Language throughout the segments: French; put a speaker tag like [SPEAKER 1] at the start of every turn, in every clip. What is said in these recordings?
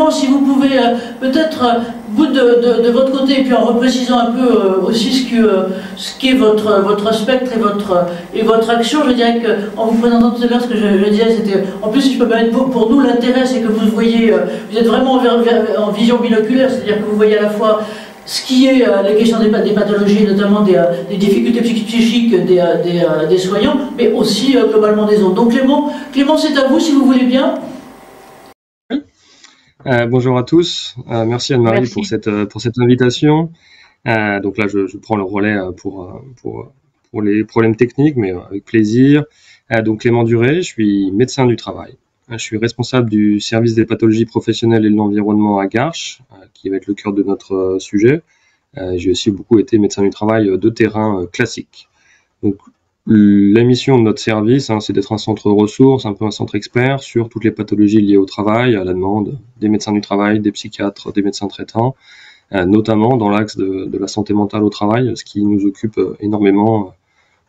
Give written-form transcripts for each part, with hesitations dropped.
[SPEAKER 1] Clément, si vous pouvez peut-être, vous de votre côté, et puis en reprécisant un peu aussi ce qu'est votre spectre et votre action, je dirais qu'en vous présentant tout à l'heure, ce que je disais, c'était, en plus, si je peux me mettre pour nous, l'intérêt, c'est que vous voyez, vous êtes vraiment en vision binoculaire, c'est-à-dire que vous voyez à la fois ce qui est la question des pathologies, notamment des difficultés psychiques des soignants, mais aussi globalement des autres. Donc Clément, c'est à vous si vous voulez bien.
[SPEAKER 2] Bonjour à tous, merci Anne-Marie pour cette invitation. Donc là, je prends le relais pour les problèmes techniques, mais avec plaisir. Donc Clément Duret, je suis médecin du travail. Je suis responsable du service des pathologies professionnelles et de l'environnement à Garches, qui va être le cœur de notre sujet. J'ai aussi beaucoup été médecin du travail de terrain classique. Donc, la mission de notre service, c'est d'être un centre ressources, un peu un centre expert sur toutes les pathologies liées au travail, à la demande des médecins du travail, des psychiatres, des médecins traitants, notamment dans l'axe de la santé mentale au travail, ce qui nous occupe énormément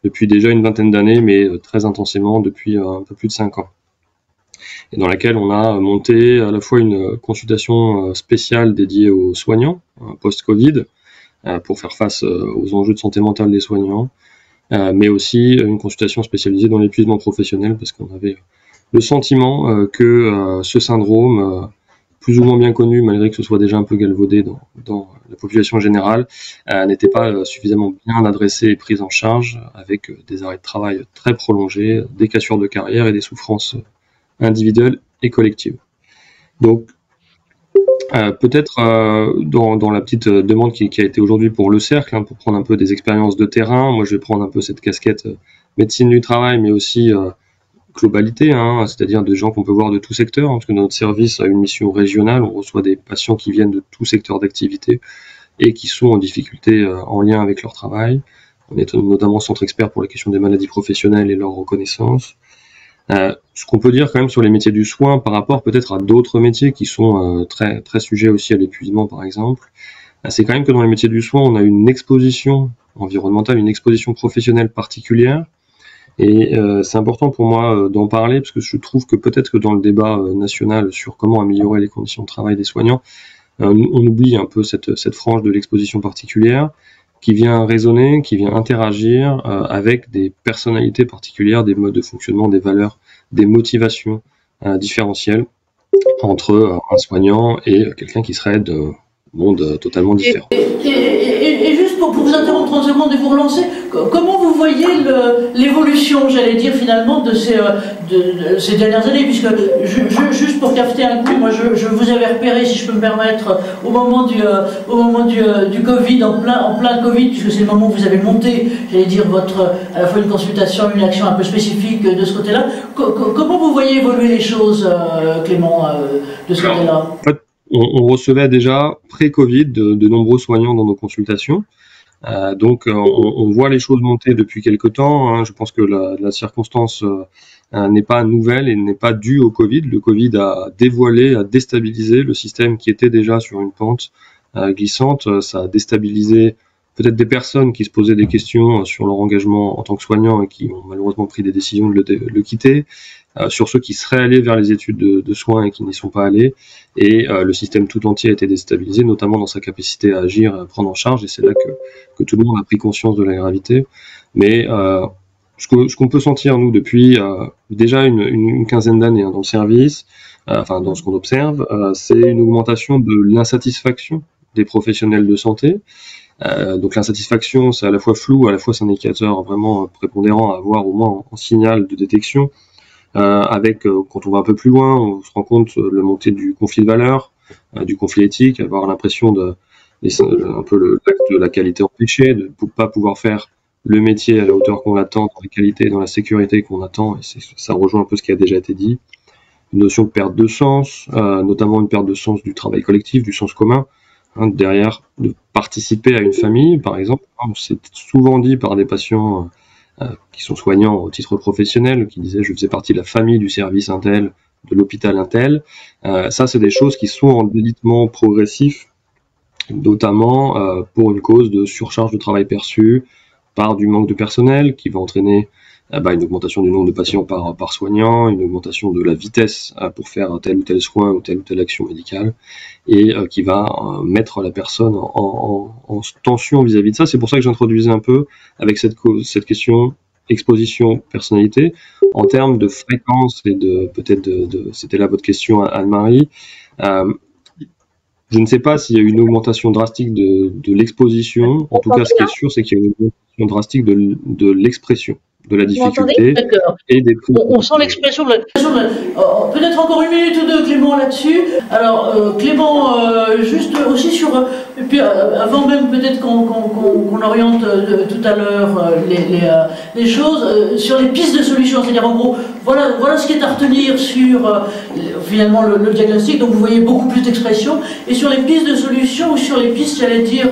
[SPEAKER 2] depuis déjà une vingtaine d'années, mais très intensément depuis un peu plus de 5 ans. Et dans laquelle on a monté à la fois une consultation spéciale dédiée aux soignants post-Covid, pour faire face aux enjeux de santé mentale des soignants, mais aussi une consultation spécialisée dans l'épuisement professionnel, parce qu'on avait le sentiment que ce syndrome, plus ou moins bien connu, malgré que ce soit déjà un peu galvaudé dans la population générale, n'était pas suffisamment bien adressé et pris en charge, avec des arrêts de travail très prolongés, des cassures de carrière et des souffrances individuelles et collectives. Donc, peut-être dans la petite demande qui a été aujourd'hui pour le cercle, pour prendre un peu des expériences de terrain, moi je vais prendre un peu cette casquette médecine du travail, mais aussi globalité, c'est-à-dire des gens qu'on peut voir de tout secteur, parce que notre service a une mission régionale, on reçoit des patients qui viennent de tout secteur d'activité et qui sont en difficulté en lien avec leur travail. On est notamment centre expert pour la question des maladies professionnelles et leur reconnaissance. Ce qu'on peut dire quand même sur les métiers du soin par rapport peut-être à d'autres métiers qui sont très, très sujets aussi à l'épuisement par exemple, c'est quand même que dans les métiers du soin, on a une exposition environnementale, une exposition professionnelle particulière. Et c'est important pour moi d'en parler parce que je trouve que peut-être que dans le débat national sur comment améliorer les conditions de travail des soignants, on oublie un peu cette frange de l'exposition particulière qui vient résonner, qui vient interagir avec des personnalités particulières, des modes de fonctionnement, des valeurs, des motivations différentielles entre un soignant et quelqu'un qui serait d'un monde totalement différent.
[SPEAKER 1] Et juste pour vous interrompre 30 secondes et vous relancer, comment vous voyez l'évolution, j'allais dire, finalement, de ces dernières années, puisque, juste pour capter un coup, moi je vous avais repéré, si je peux me permettre, au moment du Covid, en plein Covid, puisque c'est le moment où vous avez monté, j'allais dire, à la fois une consultation, une action un peu spécifique de ce côté-là. Comment vous voyez évoluer les choses, Clément, de ce côté-là ?
[SPEAKER 2] On recevait déjà pré-Covid de nombreux soignants dans nos consultations. Donc on voit les choses monter depuis quelque temps. Je pense que la circonstance n'est pas nouvelle et n'est pas due au Covid. Le Covid a dévoilé, a déstabilisé le système qui était déjà sur une pente glissante. Ça a déstabilisé peut-être des personnes qui se posaient des questions sur leur engagement en tant que soignants et qui ont malheureusement pris des décisions de le quitter. Sur ceux qui seraient allés vers les études de soins et qui n'y sont pas allés, et le système tout entier a été déstabilisé, notamment dans sa capacité à agir, à prendre en charge, et c'est là que tout le monde a pris conscience de la gravité. Mais ce qu'on peut sentir, nous, depuis déjà une quinzaine d'années dans le service, dans ce qu'on observe, c'est une augmentation de l'insatisfaction des professionnels de santé. Donc l'insatisfaction, c'est à la fois flou, à la fois c'est un indicateur vraiment prépondérant à avoir au moins en signal de détection. Quand on va un peu plus loin, on se rend compte de la montée du conflit de valeurs, du conflit éthique, avoir l'impression un peu l'acte de la qualité empêchée, de ne pas pouvoir faire le métier à la hauteur qu'on l'attend, dans la qualité, dans la sécurité qu'on attend, et ça rejoint un peu ce qui a déjà été dit. Une notion de perte de sens, notamment une perte de sens du travail collectif, du sens commun, derrière de participer à une famille, par exemple. C'est souvent dit par des patients qui sont soignants au titre professionnel, qui disaient je faisais partie de la famille du service Intel, de l'hôpital Intel. Ça, c'est des choses qui sont en délitement progressif, notamment pour une cause de surcharge de travail perçu par du manque de personnel, qui va entraîner une augmentation du nombre de patients par soignant, une augmentation de la vitesse pour faire tel ou tel soin ou telle action médicale, et qui va mettre la personne en tension vis-à-vis de ça. C'est pour ça que j'introduisais un peu avec cette question exposition personnalité en termes de fréquence et c'était là votre question, Anne-Marie. Je ne sais pas s'il y a une augmentation drastique de l'exposition. En tout cas, ce qui est sûr, c'est qu'il y a une augmentation drastique de l'expression, de la difficulté
[SPEAKER 1] et des on sent l'expression de peut-être encore une minute ou deux, Clément, là-dessus. Alors, Clément, juste aussi sur... Et puis, avant même peut-être qu'on oriente tout à l'heure les choses, sur les pistes de solutions, c'est-à-dire en gros, voilà ce qui est à retenir sur finalement le diagnostic, donc vous voyez beaucoup plus d'expression, et sur les pistes de solutions, ou sur les pistes, j'allais dire,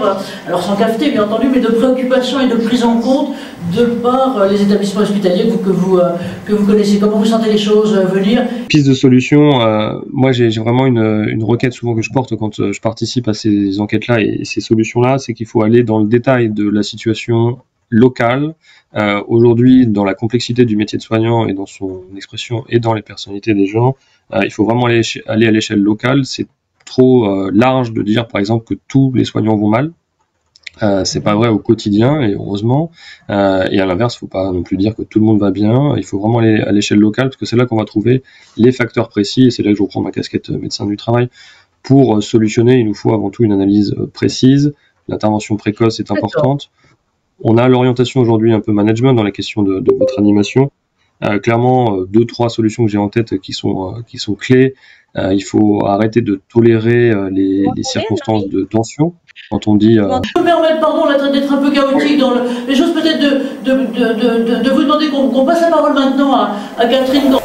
[SPEAKER 1] alors sans cafeté bien entendu, mais de préoccupation et de prise en compte de par les établissements hospitaliers que vous connaissez. Comment vous sentez les choses venir?
[SPEAKER 2] Piste de solution, moi j'ai vraiment une requête souvent que je porte quand je participe à ces enquêtes-là et ces solutions-là, c'est qu'il faut aller dans le détail de la situation locale. Aujourd'hui, dans la complexité du métier de soignant et dans son expression et dans les personnalités des gens, il faut vraiment aller à l'échelle locale. C'est trop large de dire par exemple que tous les soignants vont mal. C'est pas vrai au quotidien, et heureusement. Et à l'inverse, faut pas non plus dire que tout le monde va bien. Il faut vraiment aller à l'échelle locale, parce que c'est là qu'on va trouver les facteurs précis, et c'est là que je reprends ma casquette médecin du travail. Pour solutionner, il nous faut avant tout une analyse précise. L'intervention précoce est importante. On a l'orientation aujourd'hui un peu management dans la question de votre animation. Clairement, 2-3 solutions que j'ai en tête qui sont clés. Il faut arrêter de tolérer les circonstances de tension. Quand on dit... Je
[SPEAKER 1] peux me permettre, pardon, d'être un peu chaotique dans les choses, peut-être de vous demander qu'on passe la parole maintenant à Catherine.